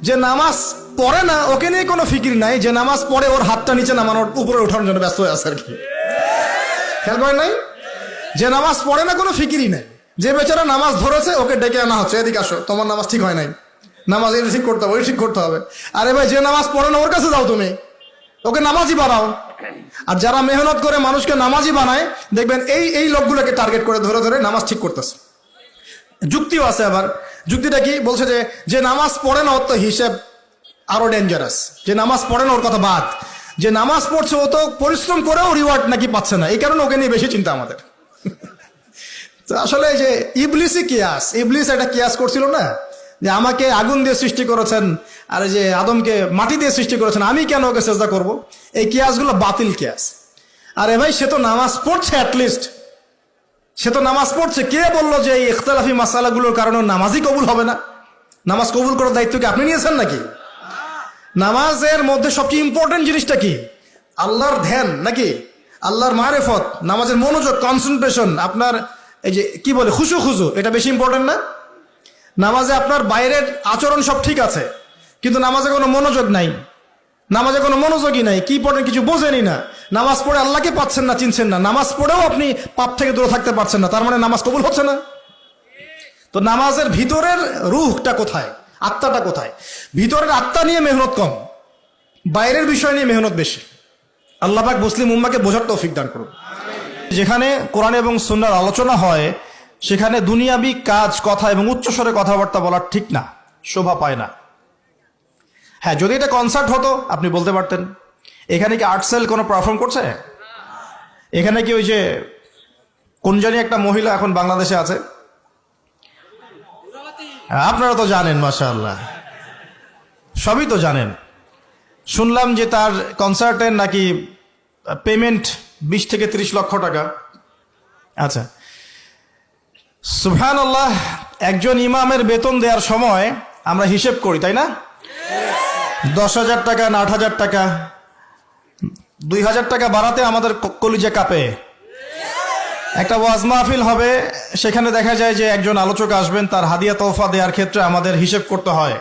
যে নামাজ পড়ে না ওকে নিয়ে কোনো ফিকির নাই, যে নামাজ পড়ে ওর হাতটা নিচে নামানোর উপরে ওঠানোর জন্য ব্যস্ত হয়ে আছে আর কি। খেয়াল করেন নাই? যে নামাজ পড়ে না কোনো ফিকিরই নাই, যে বেচারা নামাজ ধরেছে ওকে ডেকে আনা হচ্ছে, এদিকে আসো, তোমার নামাজ ঠিক হয় নাই, নামাজ এটা ঠিক করতে হবে, ওই ঠিক করতে হবে। আরে ভাই, যে নামাজ পড়ে না ওর কাছে যাও, তুমি ওকে নামাজি বানাও। আর যারা মেহনত করে মানুষকে নামাজি বানায়, দেখবেন এই এই লোকগুলোকে টার্গেট করে ধরে ধরে নামাজ ঠিক করতেছে। যুক্তিও আছে আবার। যুক্তিটা কি বলছে? যে নামাজ পড়ে না ওর তো হিসেব আরো ডেঞ্জারাস। যে নামাজ পড়ে না ওর কথা বাদ, যে নামাজ পড়ছে ও তো পরিশ্রম করেও রিওয়ার্ড নাকি পাচ্ছে না, এই কারণে ওকে নিয়ে বেশি চিন্তা আমাদের। তো আসলে যে ইবলিসই কিয়াস, ইবলিস একটা কিয়াস করছিল না, যে আমাকে আগুন দিয়ে সৃষ্টি করেছেন আর যে আদমকে মাটি দিয়ে সৃষ্টি করেছেন, আমি কেন ওকে সেজদা করব? এই কিয়াসগুলো বাতিল কিয়াস। আরে ভাই, সে তো নামাজ পড়ছে, অ্যাটলিস্ট সে তো নামাজ পড়ছে। কে বললো যে এই ইখতিলাফি মাসালাগুলোর কারণে নামাজই কবুল হবে না? নামাজ কবুল করার দায়িত্ব কি আপনি নিয়েছেন নাকি? নামাজের মধ্যে সবচেয়ে ইম্পর্টেন্ট জিনিসটা কি? আল্লাহর ধ্যান নাকি আল্লাহর মারিফত, নামাজের মনোযোগ, কনসেন্ট্রেশন, আপনার এই যে কি বলে খুশু, এটা বেশি ইম্পর্টেন্ট না? নামাজে আপনার বাইরের আচরণ সব ঠিক আছে, কিন্তু নামাজে কোনো মনোযোগ নাই, নামাজে কোনো মনোযোগই নাই, কি পড়েন কিছু বোঝেনি না, নামাজ পড়ে আল্লাহকে পাচ্ছেন না, চিনছেন না, নামাজ পড়েও আপনি পাপ থেকে দূরে থাকতে পারছেন না, তার মানে নামাজ কবুল হচ্ছে না। তো নামাজের ভিতরের রুহটা কোথায়, আত্মাটা কোথায়? ভিতরের আত্মা নিয়ে মেহনত কম, বাইরের বিষয় নিয়ে মেহনত বেশি। আল্লাহ পাক মুসলিম উম্মাহকে বোঝার তৌফিক দান করুন। যেখানে কোরআন এবং সুন্নাহর আলোচনা হয় সেখানে দুনিয়াবি কাজ, কথা এবং উচ্চস্বরে কথাবার্তা বলা ঠিক না, শোভা পায় না। হ্যাঁ, যদি এটা কনসার্ট হতো আপনি বলতে পারতেন। এখানে কি আর্টসেল কোনো পারফর্ম করছে? এখানে কি ওই যে কোন জানি একটা মহিলা এখন বাংলাদেশে আছে, আপনারা তো জানেন, মাশাআল্লাহ সবই তো জানেন। শুনলাম যে তার কনসার্টের নাকি পেমেন্ট 20 থেকে 30 লক্ষ টাকা। আচ্ছা, সুবহানাল্লাহ। একজন ইমামের বেতন দেওয়ার সময় আমরা হিসেব করি, তাই না? 10,000 টাকা না 8,000 টাকা, 2,000 টাকা বাড়াতে আমাদের কলিজা কাঁপে। একটা ওয়াজ মাহফিল হবে, সেখানে দেখা যায় যে একজন আলোচক আসবেন, তার হাদিয়া তোহফা দেওয়ার ক্ষেত্রে আমাদের হিসেব করতে হয়।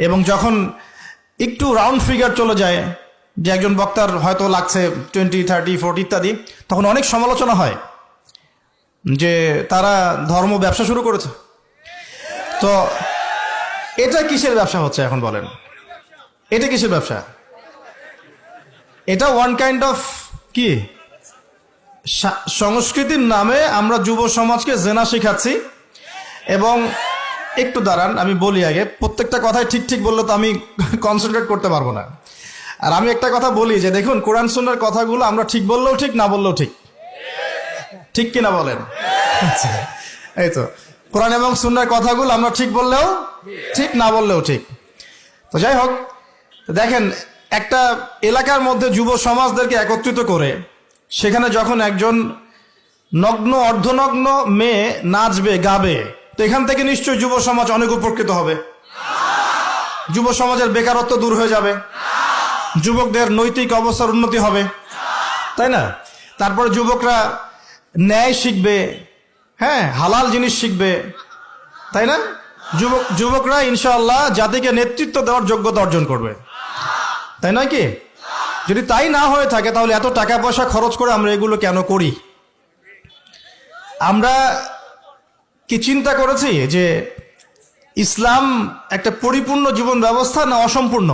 এবং যখন একটু রাউন্ড ফিগার চলে যায়, যে একজন বক্তার হয়তো লাগছে 20, 30, 40 ইত্যাদি, তখন অনেক সমালোচনা হয় যে তারা ধর্ম ব্যবসা শুরু করেছে। তো এটা কিসের ব্যবসা হচ্ছে এখন বলেন? এটা কিসের ব্যবসা? এটা ওয়ান কাইন্ড অফ কি সংস্কৃতির নামে আমরা যুব সমাজকে জেনা শেখাচ্ছি। এবং একটু দাঁড়ান, আমি বলি আগে, প্রত্যেকটা কথাই ঠিক ঠিক বললে তো আমি কনসেন্ট্রেট করতে পারবো না। আর আমি একটা কথা বলি যে দেখুন, কোরআন সুন্নাহর কথাগুলো আমরা ঠিক বললেও ঠিক, না বললেও ঠিক, ঠিক কিনা বলেন? আচ্ছা, এই তো কোরআন এবং সুন্নাহর কথাগুলো আমরা ঠিক বললেও ঠিক, না বললেও ঠিক। তো যাই হোক, দেখেন, একটা এলাকার মধ্যে যুব সমাজদেরকে একত্রিত করে সেখানে যখন একজন নগ্ন অর্ধনগ্ন মেয়ে নাচবে, গাবে, তো এখান থেকে নিশ্চয়ই যুব সমাজ অনেক উপকৃত হবে। যুব সমাজের বেকারত্ব দূর হয়ে যাবে, যুবকদের নৈতিক অবস্থার উন্নতি হবে, তাই না? তারপরে যুবকরা ন্যায় শিখবে, হ্যাঁ, হালাল জিনিস শিখবে, তাই না? যুবকরা ইনশাআল্লাহ জাতিকে নেতৃত্ব দেওয়ার যোগ্যতা অর্জন করবে, তাই নয় কি? যদি তাই না হয়ে থাকে তাহলে এত টাকা পয়সা খরচ করে আমরা এগুলো কেন করি? আমরা কি চিন্তা করেছি যে ইসলাম একটা পরিপূর্ণ জীবন ব্যবস্থা না অসম্পূর্ণ?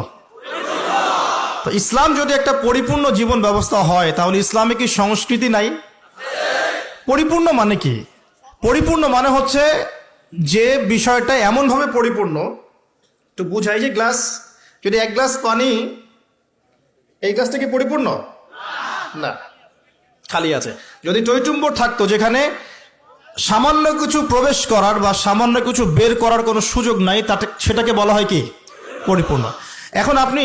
তো ইসলাম যদি একটা পরিপূর্ণ জীবন ব্যবস্থা হয় তাহলে ইসলামে কি সংস্কৃতি নাই? পরিপূর্ণ মানে কি? পরিপূর্ণ মানে হচ্ছে যে বিষয়টা এমনভাবে পরিপূর্ণ, তো বুঝাই যে গ্লাস, যদি 1 গ্লাস পানি, এই গ্লাসটা কি পরিপূর্ণ? না, খালি আছে। যদি টইটুম্বর থাকতো যেখানে সামান্য কিছু প্রবেশ করার বা সামান্য কিছু বের করার কোনো সুযোগ নাই, তাতে সেটাকে বলা হয় কি? পরিপূর্ণ। এখন আপনি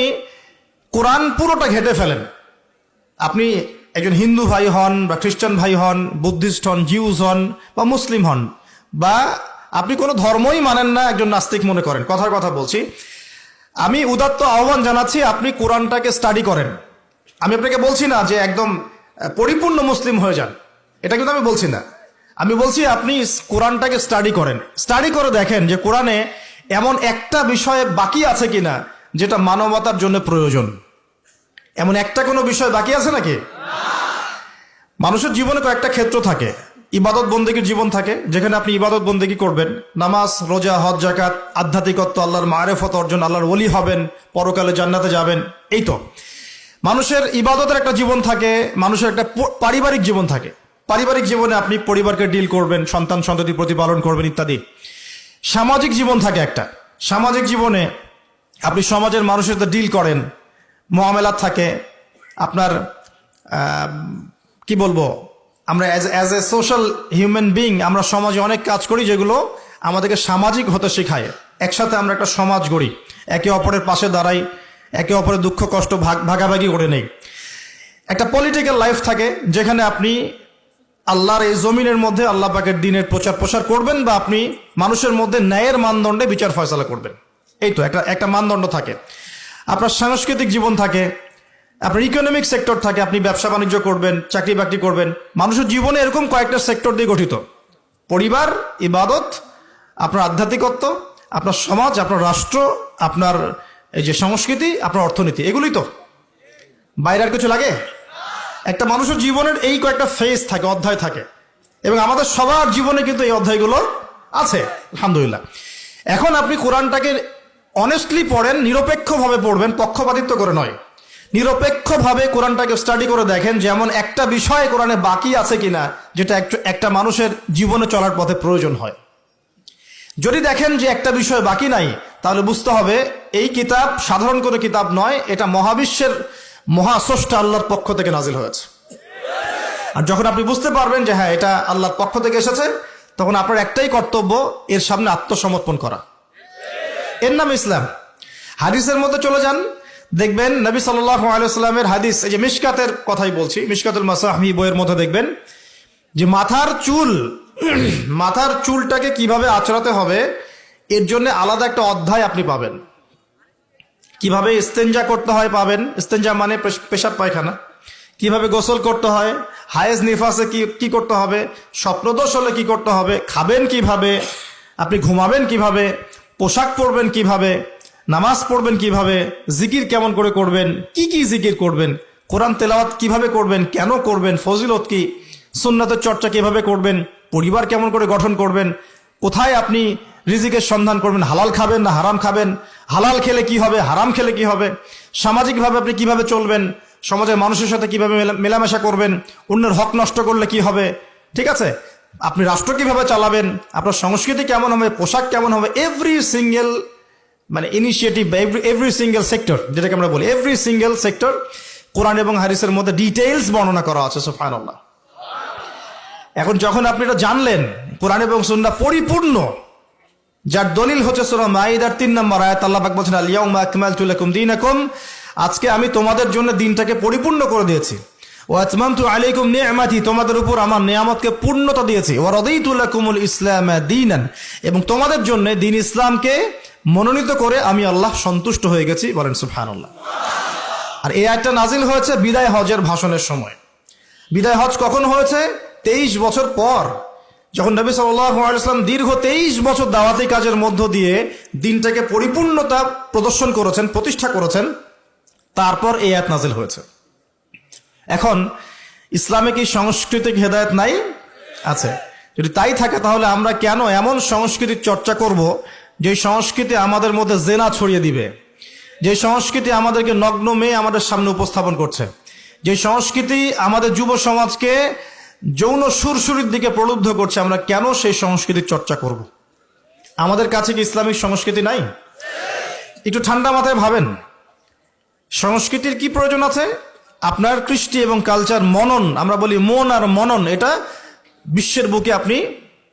কোরআন পুরোটা ঘেটে ফেলেন, আপনি একজন হিন্দু ভাই হন বা খ্রিস্টান ভাই হন, বুদ্ধিস্ট হন, জিউস হন বা মুসলিম হন, বা আপনি কোনো ধর্মই মানেন না, একজন নাস্তিক মনে করেন, কথার কথা বলছি, আমি উদাত্ত আহ্বান জানাচ্ছি আপনি কোরআনটাকে স্টাডি করেন। আমি আপনাকে বলছি না যে একদম পরিপূর্ণ মুসলিম হয়ে যান, এটা কিন্তু আমি বলছি না। আমি বলছি আপনি কোরআনটাকে স্টাডি করেন, স্টাডি করে দেখেন যে কোরআনে এমন একটা বিষয়ে বাকি আছে কিনা যেটা মানবতার জন্য প্রয়োজন? এমন একটা কোনো বিষয় বাকি আছে নাকি? মানুষের জীবনে কয়েকটা ক্ষেত্র থাকে। ইবাদত বন্দেগীর জীবন থাকে, যেখানে আপনি ইবাদত বন্দেগী করবেন, নামাজ, রোজা, হজ, জাকাত, আধ্যাত্মিকত্ব, আল্লাহর মারেফত অর্জন, আল্লাহর ওলি হবেন, পরকালে জান্নাতে যাবেন। এই তো মানুষের ইবাদতের একটা জীবন থাকে, মানুষের একটা পারিবারিক জীবন থাকে। পারিবারিক জীবনে আপনি পরিবারকে ডিল করবেন, সন্তান সন্ততি প্রতিপালন করবেন ইত্যাদি। সামাজিক জীবন থাকে একটা। সামাজিক জীবনে আপনি সমাজের মানুষের সাথে ডিল করেন, মুআমালাত থাকে আপনার। কি বলবো, আমরা as a social human being আমরা সমাজে অনেক কাজ করি যেগুলো আমাদেরকে সামাজিক হতে শেখায়। একসাথে আমরা একটা সমাজ গড়ি, একে অপরের পাশে দাঁড়াই, একে অপরের দুঃখ কষ্ট ভাগাভাগি করে নেই। একটা পলিটিক্যাল লাইফ থাকে, যেখানে আপনি আল্লাহর এই জমিনের মধ্যে আল্লাহ পাকের দ্বীনের প্রচার প্রসার করবেন, বা আপনি মানুষের মধ্যে ন্যায়ের মানদণ্ডে বিচার ফয়সালা করবেন। এই তো একটা মানদণ্ড থাকে। আপনার সাংস্কৃতিক জীবন থাকে, আপনার ইকোনমিক সেক্টর থাকে, আপনি ব্যবসা বাণিজ্য করবেন, চাকরি বাকরি করবেন। মানুষের জীবনে এরকম কয়েকটা সেক্টর দিয়ে গঠিত: পরিবার, ইবাদত, আপনার আধ্যাত্মিকত্ব, আপনার সমাজ, আপনার রাষ্ট্র, আপনার এই যে সংস্কৃতি, আপনার অর্থনীতি। এগুলোই তো, বাইরে আর কিছু লাগে? একটা মানুষের জীবনের এই কয়েকটা ফেজ থাকে, অধ্যায় থাকে, এবং আমাদের সবার জীবনে কিন্তু এই অধ্যায়গুলো আছে, আলহামদুলিল্লাহ। এখন আপনি কোরআনটাকে অনেস্টলি পড়েন, নিরপেক্ষভাবে পড়বেন, পক্ষপাতিত্ব করে নয়। নিরপেক্ষভাবে কোরআনটাকে স্টাডি করে দেখেন যে এমন একটা বিষয় কোরআনে বাকি আছে কিনা যেটা একটা মানুষের জীবনে চলার পথে প্রয়োজন হয়। যদি দেখেন যে একটা বিষয় বাকি নাই, তাহলে বুঝতে হবে এই কিতাব সাধারণ কোনো কিতাব নয়, এটা মহাবিশ্বের মহাস্রষ্টা আল্লাহর পক্ষ থেকে নাজিল হয়েছে। আর যখন আপনি বুঝতে পারবেন যে হ্যাঁ এটা আল্লাহর পক্ষ থেকে এসেছে, তখন আপনার একটাই কর্তব্য, এর সামনে আত্মসমর্পণ করা। এর নাম ইসলাম। হাদিসের মধ্যে চলে যান, দেখবেন নবী সাল্লাল্লাহু আলাইহি ওয়াসাল্লামের হাদিস, এই যে মিশকাতের কথাই বলছি, মিশকাতুল মাসাহি বইয়ের মধ্যে দেখবেন যে মাথার চুলটাকে কিভাবে আঁচড়াতে হবে এর জন্য আলাদা একটা অধ্যায় আপনি পাবেন। কিভাবে ইস্তেঞ্জা করতে হয় পাবেন, ইস্তেঞ্জা মানে পেশাব পায়খানা, কিভাবে গোসল করতে হয়, হায়েজ নিফাসে কি করতে হবে, স্বপ্নদোষ হলে কি করতে হবে, খাবেন কিভাবে, আপনি ঘুমাবেন কিভাবে, পোশাক পরবেন কিভাবে, নামাজ পড়বেন কিভাবে, জিকির কেমন করে করবেন, কি জিকির করবেন, কোরআন তেলাওয়াত কিভাবে করবেন, কেন করবেন, ফজিলত কি, সুন্নাতের চর্চা কিভাবে করবেন, পরিবার কেমন করে গঠন করবেন, কোথায় আপনি রিজিকের সন্ধান করবেন, হালাল খাবেন না হারাম খাবেন, হালাল খেলে কি হবে, হারাম খেলে কি হবে, সামাজিকভাবে আপনি কিভাবে চলবেন, সমাজের মানুষের সাথে কিভাবে মেলামেশা করবেন, অন্যের হক নষ্ট করলে কি হবে, ঠিক আছে, আপনি রাষ্ট্র কিভাবে চালাবেন, আপনার সংস্কৃতি কেমন হবে, পোশাক কেমন হবে, এভরি সিঙ্গেল মানে ইনিশিয়েটিভ, এভরি সিঙ্গেল সেক্টর, যেটাকে আমরা বলি এভরি সিঙ্গেল সেক্টর কোরআন এবং হাদিসের মধ্যে ডিটেইলস বর্ণনা করা আছে। সুবহানাল্লাহ। এখন যখন আপনি এটা জানলেন, কোরআন এবং সুন্নাহ পরিপূর্ণ, যার দলিল হচ্ছে সূরা মাইদার 3 নম্বর আয়াত, আল্লাহ পাক বলেছেন আল ইয়াউমা আকমালতু লাকুম দীনাকুম, আজকে আমি তোমাদের জন্য দিনটাকে পরিপূর্ণ করে দিয়েছি। ওয়া আতমামতু আলাইকুম নি'মাতি, তোমাদের উপর আমার নিয়ামতকে পূর্ণতা দিয়েছি। ওয়া রাদিতু লাকুমুল ইসলাম দীনান, এবং তোমাদের জন্য দ্বীন ইসলামকে মনোনীত করে আমি আল্লাহ সন্তুষ্ট হয়ে গেছি। বলেন সুবহানাল্লাহ। আর এই আয়াতটা নাজিল হয়েছে বিদায় হজের ভাষণের সময়। বিদায় হজ কখন হয়েছে? 23 বছর পর, যখন নবী সাল্লাল্লাহু আলাইহি ওয়াসাল্লাম দীর্ঘ 23 বছর দাওয়াতি কাজের মধ্য দিয়ে দিনটাকে পরিপূর্ণতা প্রদর্শন করেছেন, প্রতিষ্ঠা করেছেন, তারপর এই আয়াত নাজিল হয়েছে। এখন ইসলামে কি সাংস্কৃতিক হেদায়েত নাই? আছে। যদি তাই থাকে, তাহলে আমরা কেন এমন সংস্কৃতির চর্চা করব যে সংস্কৃতি আমাদের মধ্যে জেনা ছড়িয়ে দিবে, যে সংস্কৃতি আমাদেরকে নগ্ন মেয়ে আমাদের সামনে উপস্থাপন করছে, যে সংস্কৃতি আমাদের যুব সমাজকে যৌন সুরসুরির দিকে প্রলুব্ধ করছে, আমরা কেন সেই সংস্কৃতির চর্চা করব? আমাদের কাছে কি ইসলামিক সংস্কৃতি নাই? একটু ঠান্ডা মাথায় ভাবেন, সংস্কৃতির কি প্রয়োজন আছে? আপনার কৃষ্টি এবং কালচার মনন, আমরা বলি মন আর মনন, এটা বিশ্বের বুকে আপনি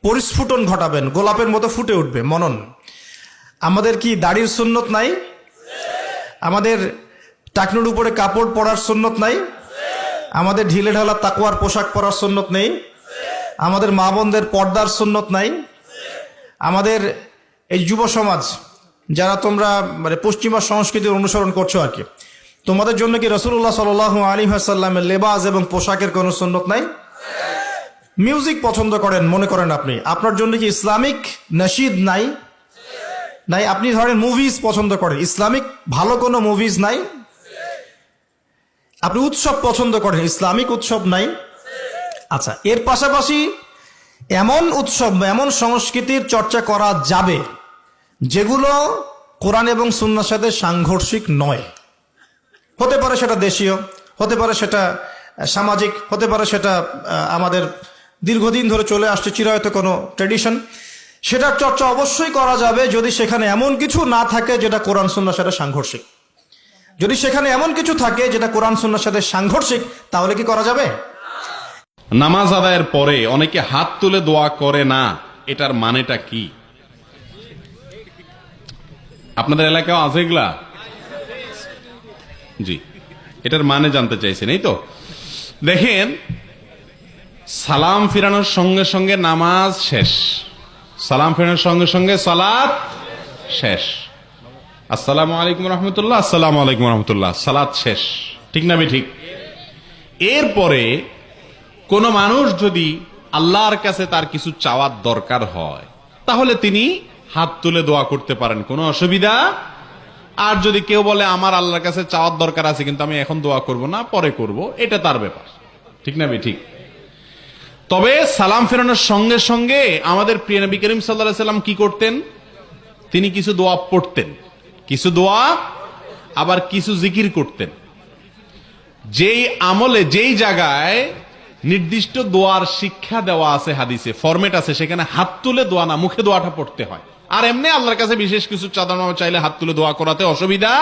পরিস্ফুটন ঘটাবেন, গোলাপের মতো ফুটে উঠবে মনন। আমাদের কি দাড়ির সুন্নত নাই? আমাদের টাকনুর উপরে কাপড় পরার সুন্নত নাই? আমাদের ঢিলে ঢালা তাকওয়ার পোশাক পরার সুন্নত নেই? আমাদের মা বোনদের পর্দার সুন্নত নাই? আমাদের এই যুব সমাজ যারা তোমরা মানে পশ্চিমা সংস্কৃতির অনুসরণ করছো আর কি, তোমাদের জন্য কি রাসূলুল্লাহ সাল্লাল্লাহু আলাইহি ওয়াসাল্লামের লেবাস এবং পোশাকের কোনো সুন্নত নাই? মিউজিক পছন্দ করেন মনে করেন আপনি, আপনার জন্য কি ইসলামিক নাশিদ নাই? নাই? আপনি ধরেন মুভিজ পছন্দ করেন, ইসলামিক ভালো কোনো মুভিজ নাই? আপনি উৎসব পছন্দ করেন, ইসলামিক উৎসব নাই? আচ্ছা, এর পাশাপাশি এমন উৎসব, এমন সংস্কৃতির চর্চা করা যাবে যেগুলো কোরআন এবং সুন্নাহর সাথে সাংঘর্ষিক নয়। হতে পারে সেটা দেশীয়, হতে পারে সেটা সামাজিক, হতে পারে সেটা আমাদের দীর্ঘদিন ধরে চলে আসছে চিরায়ত কোনো ট্র্যাডিশন। সেটার চর্চা অবশ্যই করা যাবে যদি সেখানে এমন কিছু না থাকে যেটা কোরআন সুন্নাহর সাথে সাংঘর্ষিক। যদি সেখানে এমন কিছু থাকে যেটা কোরআন সুন্নাহর সাথে সাংঘর্ষিক, তাহলে কি করা যাবে? নামাজ আদায়ের পরে অনেকে হাত তুলে দোয়া করে না, এটার মানেটা কি? আপনাদের এলাকাও আছে এগুলা? জি, এটার মানে জানতে চাইছেন, এই তো। দেখেন, সালাম ফিরানোর সঙ্গে সঙ্গে নামাজ শেষ, সালাম ফিরানোর সঙ্গে সঙ্গে সালাত শেষ। আসসালামু আলাইকুম রহমতুল্লাহ, আসসালামু আলাইকুম রহমতুল্লাহ, সালাত শেষ, ঠিক না? ঠিক। এরপরে কোন মানুষ যদি আল্লাহর কাছে তার কিছু চাওয়ার দরকার হয়, তাহলে তিনি হাত তুলে দোয়া করতে পারেন, কোনো অসুবিধা। আর যদি কেউ বলে আমার আল্লাহর কাছে চাওয়ার দরকার আছে কিন্তু আমি এখন দোয়া করব না, পরে করব, এটা তার ব্যাপার, ঠিক না? ঠিক। তবে সালাম ফেরানোর সঙ্গে সঙ্গে আমাদের প্রিয় নবী করিম সাল্লাল্লাহু আলাইহি সাল্লাম কি করতেন? তিনি কিছু দোয়া পড়তেন, কিছু দোয়া, আবার কিছু জিকির করতেন। যেই আমলে, যেই জায়গায় নির্দিষ্ট দোয়ার শিক্ষা দেওয়া আছে, হাদিসে ফরম্যাট আছে, সেখানে হাত তুলে দোয়া না, মুখে দোয়াটা পড়তে হয়। আর এমনি আল্লাহর কাছে বিশেষ কিছু চাঁদা চাইলে হাত তুলে দোয়া করাতে অসুবিধা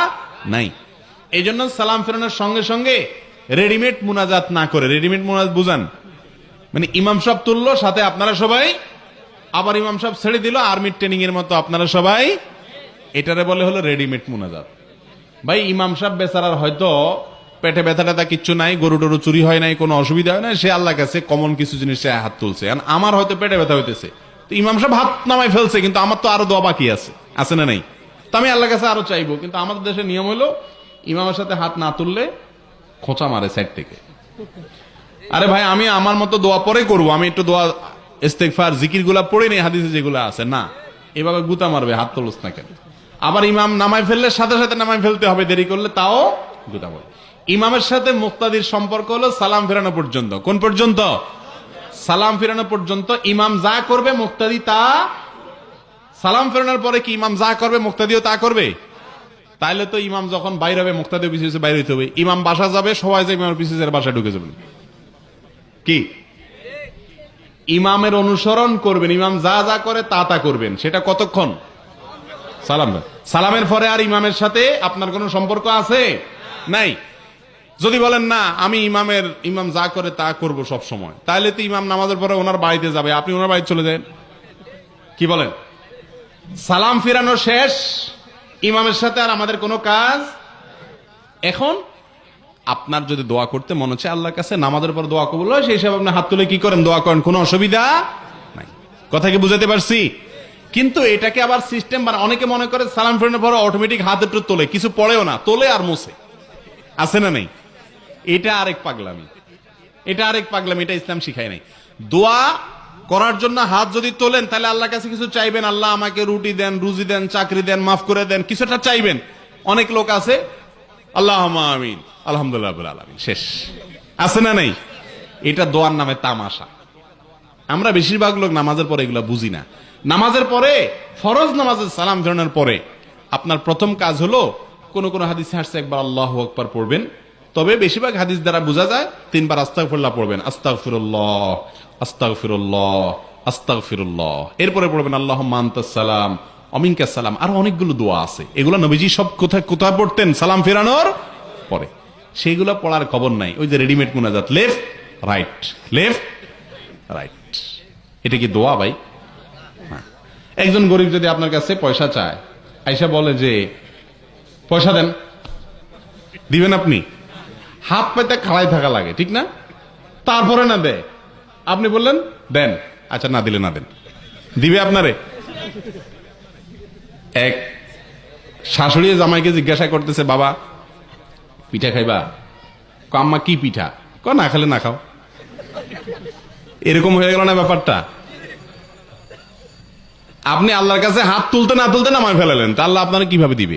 নাই। এই জন্য সালাম ফেরানোর সঙ্গে সঙ্গে রেডিমেড মুনাজাত না করে, রেডিমেড মুনাজাত বুঝান মানে ইমাম সাহেব তুললো, সাথে আপনারা সবাই, আবার ইমাম সাহেব ছেড়ে দিল, আর্মির ট্রেনিং এর মতো আপনারা সবাই, এটারে বলে হলো রেডিমেড মুনাজাত। ভাই, ইমাম সাহেব বেচারার হয়তো পেটে ব্যথা ট্যাথা কিচ্ছু নাই, গরু টরু চুরি হয় নাই, কোনো অসুবিধা হয় না, সে আল্লাহর কাছে কমন কিছু জিনিস হাত তুলছে। আমার হয়তো পেটে ব্যথা হইতেছে, তো ইমাম সাহেব হাত নামাই ফেলছে, কিন্তু আমার তো আরো দোয়া বাকি আছে না নাই? তো আমি আল্লাহর কাছে আরো চাইবো, কিন্তু আমাদের দেশের নিয়ম হলো ইমামের সাথে হাত না তুললে খোঁচা মারে সাইড থেকে। আরে ভাই, আমি আমার মতো দোয়া পরে করবো, আমি একটু দোয়া ইস্তেগফার জিকির গুলা পড়ে নেই, হাদিসে যেগুলো আছে না, এভাবে গুতা মারবে, হাত তুলস না কেন? আবার ইমাম নামাই ফেললে সাথে সাথে নামাই ফেলতে হবে, দেরি করলে তাও গুতা মারবে। ইমামের সাথে মুক্তাদির সম্পর্ক হলো সালাম ফেরানো পর্যন্ত। কোন পর্যন্ত? সালাম ফেরানো পর্যন্ত। ইমাম যা করবে মুক্তাদি তা, সালাম ফেরানোর পরে কি ইমাম যা করবে মুক্তাদিও তা করবে? তাইলে তো ইমাম যখন বাইরে হবে মুক্তাদিও পিছু পিছু বাইরে হইতে হবে। ইমাম বাসা যাবে, সবাই যে ইমামের পিছু বাসা ঢুকে যাবেন কি? ইমামের অনুসরণ করবেন, ইমাম যা যা করে তা তা করবেন। সেটা কতক্ষণ? সালাম। সালামের পরে আর ইমামের সাথে আপনার কোনো সম্পর্ক আছে? নাই। যদি বলেন না আমি ইমাম যা করে তা করব সব সময়, তাহলে তো ইমাম নামাজের পরে ওনার বাড়িতে যাবে, আপনি ওনার বাড়িতে চলে যান। কি বলেন? সালাম ফিরানো শেষ, ইমামের সাথে আর আমাদের কোনো কাজ। এখন আপনার যদি দোয়া করতে মনে হচ্ছে আল্লাহর কাছে, নামাজের পর দোয়া কবুল হয়, সেই হিসাবে আপনি হাত তুলে কি করেন? দোয়া করেন, কোনো অসুবিধা নাই। কথা কি বুঝাতে পারছি? কিন্তু এটাকে আবার সিস্টেম অনেকে মনে করে সালাম ফেরানোর পর অটোমেটিক হাত একটু তোলে, কিছু পড়েও না, তোলে আর মুছে, আছে না নেই? এটা আরেক পাগলামি, এটা আরেক পাগলামি, এটা ইসলাম শিখায় নাই। দোয়া করার জন্য হাত যদি তোলেন, তাহলে আল্লাহর কাছে কিছু চাইবেন, আল্লাহ আমাকে রুটি দেন, রুজি দেন, চাকরি দেন, মাফ করে দেন, কিছুটা চাইবেন। অনেক লোক আছে আল্লাহুম্মা আমিন, আলহামদুলিল্লাহ রাব্বিল আলামিন, শেষ। আছে না নাই? এটা দোয়ার নামে তামাশা। আমরা বেশিরভাগ লোক নামাজের পরে এগুলা বুঝি না। নামাজের পরে, ফরজ নামাজের সালাম ফেরানোর পরে আপনার প্রথম কাজ হলো, কোন কোন হাদিসে আসছে একবার আল্লাহু আকবার পড়বেন, তবে বেশিরভাগ হাদিস দ্বারা বোঝা যায় 3 বার আস্তাগফিরুল্লাহ পড়বেন। আস্তাগফিরুল্লাহ, আস্তাগফিরুল্লাহ, আস্তাগফিরুল্লাহ। এরপরে পড়বেন আল্লাহুম্মা আনতাস সালাম ওয়া মিনকাস সালাম। আর অনেকগুলো দোয়া আছে, এগুলো নবীজি সব কোথায় কোথায় পড়তেন? সালাম ফেরানোর পরে। সেইগুলো পড়ার খবর নাই। ওই যে রেডিমেড মুনাজাত, লেফট রাইট, লেফট রাইট, এটা কি দোয়া ভাই? একজন গরিব যদি আপনার কাছে পয়সা চায়, আইসা বলে যে পয়সা দেন, দিবেন আপনি? হাত পাইতে খাড়াই থাকা লাগে, ঠিক না? তারপরে না দেয়, আপনি বললেন দেন, আচ্ছা না দিলে না দেন, দিবে আপনারে? এক শাশুড়ি জামাইকে জিজ্ঞাসা করতেছে, বাবা পিঠা খাইবা? আম্মা কি পিঠা? না খেলে না খাও। এরকম হয়ে গেল না ব্যাপারটা? আপনি আল্লাহর কাছে হাত তুলতে না তুলতে নামায় ফেলালেন, তা আল্লাহ আপনারা কিভাবে দিবে?